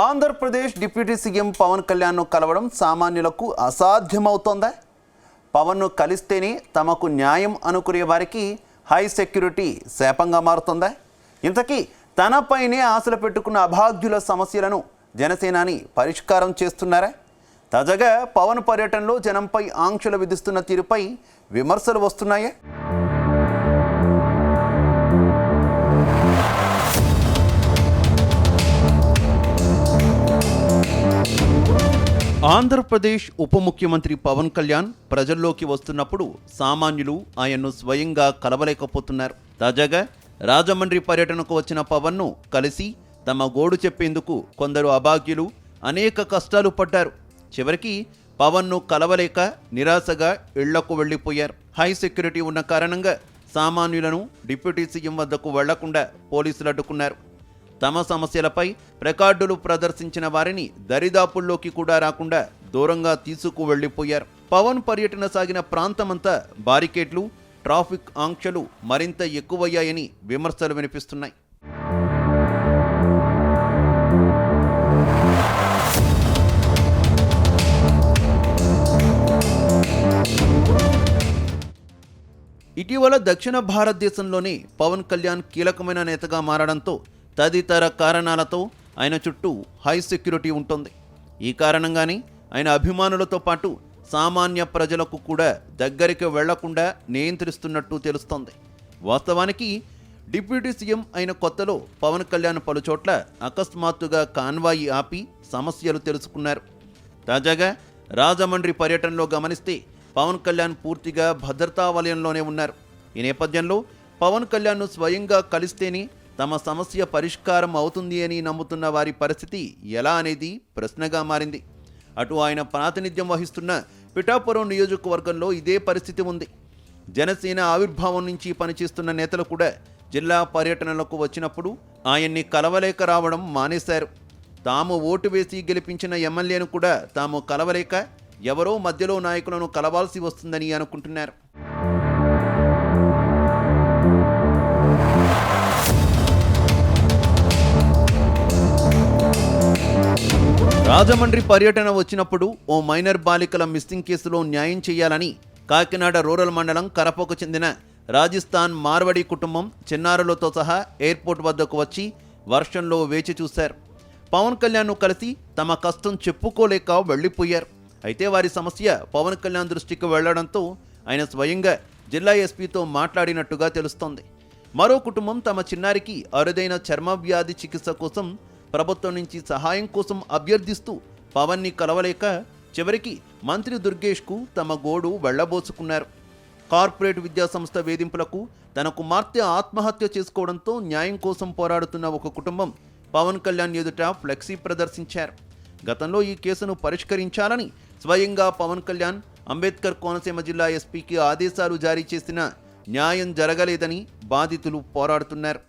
Andhra Pradesh deputy CM Pawan కళ్యాణ్ను కలవడం సామాన్యులకు అసాధ్యమవుతోందా? పవన్ను కలిస్తేనే తమకు న్యాయం అనుకునే వారికి హై సెక్యూరిటీ శాపంగా మారుతుందా? ఇంతకీ తనపైనే ఆశలు పెట్టుకున్న అభాగ్యుల సమస్యలను జనసేనాని పరిష్కారం చేస్తున్నారా? తాజాగా పవన్ పర్యటనలో జనంపై ఆంక్షలు విధిస్తున్న తీరుపై విమర్శలు వస్తున్నాయా? ఆంధ్రప్రదేశ్ ఉప ముఖ్యమంత్రి పవన్ కళ్యాణ్ ప్రజల్లోకి వస్తున్నప్పుడు సామాన్యులు ఆయన్ను స్వయంగా కలవలేకపోతున్నారు. తాజాగా రాజమండ్రి పర్యటనకు వచ్చిన పవన్ను కలిసి తమ గోడు చెప్పేందుకు కొందరు అభాగ్యులు అనేక కష్టాలు పడ్డారు. చివరికి పవన్ను కలవలేక నిరాశగా ఇళ్లకు వెళ్లిపోయారు. హై సెక్యూరిటీ ఉన్న కారణంగా సామాన్యులను డిప్యూటీ సీఎం వద్దకు వెళ్లకుండా పోలీసులు అడ్డుకున్నారు. తమ సమస్యలపై ప్లకార్డులు ప్రదర్శించిన వారిని దరిదాపుల్లోకి కూడా రాకుండా దూరంగా తీసుకు వెళ్లిపోయారు. పవన్ పర్యటన సాగిన ప్రాంతమంతా బారికేడ్లు, ట్రాఫిక్ ఆంక్షలు మరింత ఎక్కువయ్యాయని విమర్శలు వినిపిస్తున్నాయి. ఇటీవల దక్షిణ భారతదేశంలోనే పవన్ కళ్యాణ్ కీలకమైన నేతగా మారడంతో తదితర కారణాలతో ఆయన చుట్టూ హై సెక్యూరిటీ ఉంటుంది. ఈ కారణంగానే ఆయన అభిమానులతో పాటు సామాన్య ప్రజలకు కూడా దగ్గరికి వెళ్లకుండా నియంత్రిస్తున్నట్టు తెలుస్తోంది. వాస్తవానికి డిప్యూటీ సీఎం అయిన కొత్తలో పవన్ కళ్యాణ్ పలుచోట్ల అకస్మాత్తుగా కాన్వాయి ఆపి సమస్యలు తెలుసుకున్నారు. తాజాగా రాజమండ్రి పర్యటనలో గమనిస్తే పవన్ కళ్యాణ్ పూర్తిగా భద్రతా వలయంలోనే ఉన్నారు. ఈ నేపథ్యంలో పవన్ కళ్యాణ్ను స్వయంగా కలిస్తేనే తమ సమస్య పరిష్కారం అవుతుంది అని నమ్ముతున్న వారి పరిస్థితి ఎలా అనేది ప్రశ్నగా మారింది. అటు ఆయన ప్రాతినిధ్యం వహిస్తున్న పిఠాపురం నియోజకవర్గంలో ఇదే పరిస్థితి ఉంది. జనసేన ఆవిర్భావం నుంచి పనిచేస్తున్న నేతలు కూడా జిల్లా పర్యటనలకు వచ్చినప్పుడు ఆయన్ని కలవలేక రావడం మానేశారు. తాము ఓటు వేసి గెలిపించిన ఎమ్మెల్యేను కూడా తాము కలవలేక ఎవరో మధ్యలో నాయకులను కలవాల్సి వస్తుందని అనుకుంటున్నారు. రాజమండ్రి పర్యటన వచ్చినప్పుడు ఓ మైనర్ బాలికల మిస్సింగ్ కేసులో న్యాయం చేయాలని కాకినాడ రూరల్ మండలం కరపకు చెందిన రాజస్థాన్ మార్వడి కుటుంబం చిన్నారులతో సహా ఎయిర్పోర్ట్ వద్దకు వచ్చి వర్షంలో వేచి చూశారు. పవన్ కళ్యాణ్ను కలిసి తమ కష్టం చెప్పుకోలేక వెళ్లిపోయారు. అయితే వారి సమస్య పవన్ కళ్యాణ్ దృష్టికి వెళ్లడంతో ఆయన స్వయంగా జిల్లా ఎస్పీతో మాట్లాడినట్టుగా తెలుస్తోంది. మరో కుటుంబం తమ చిన్నారికి అరుదైన చర్మ వ్యాధి చికిత్స కోసం ప్రభుత్వం నుంచి సహాయం కోసం అభ్యర్థిస్తూ పవన్ని కలవలేక చివరికి మంత్రి దుర్గేష్కు తమ గోడు వెళ్లబోసుకున్నారు. కార్పొరేట్ విద్యాసంస్థ వేధింపులకు తన కుమార్తె ఆత్మహత్య చేసుకోవడంతో న్యాయం కోసం పోరాడుతున్న ఒక కుటుంబం పవన్ కళ్యాణ్ ఎదుట ఫ్లెక్సీ ప్రదర్శించారు. గతంలో ఈ కేసును పరిష్కరించాలని స్వయంగా పవన్ కళ్యాణ్ అంబేద్కర్ కోనసీమ జిల్లా ఎస్పీకి ఆదేశాలు జారీ చేసినా న్యాయం జరగలేదని బాధితులు పోరాడుతున్నారు.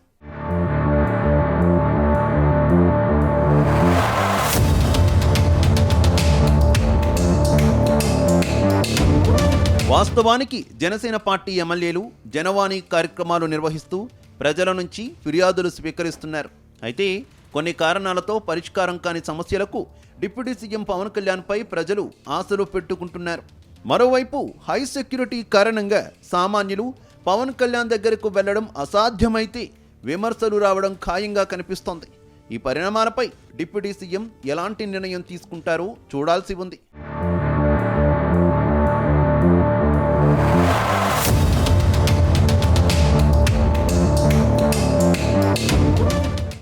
వాస్తవానికి జనసేన పార్టీ ఎమ్మెల్యేలు జనవాణి కార్యక్రమాలు నిర్వహిస్తూ ప్రజల నుంచి ఫిర్యాదులు స్వీకరిస్తున్నారు. అయితే కొన్ని కారణాలతో పరిష్కారం కాని సమస్యలకు డిప్యూటీ సీఎం పవన్ కళ్యాణ్పై ప్రజలు ఆశలు పెట్టుకుంటున్నారు. మరోవైపు హై సెక్యూరిటీ కారణంగా సామాన్యులు పవన్ కళ్యాణ్ దగ్గరకు వెళ్లడం అసాధ్యమైతే విమర్శలు రావడం ఖాయంగా కనిపిస్తోంది. ఈ పరిణామాలపై డిప్యూటీ సీఎం ఎలాంటి నిర్ణయం తీసుకుంటారో చూడాల్సి ఉంది.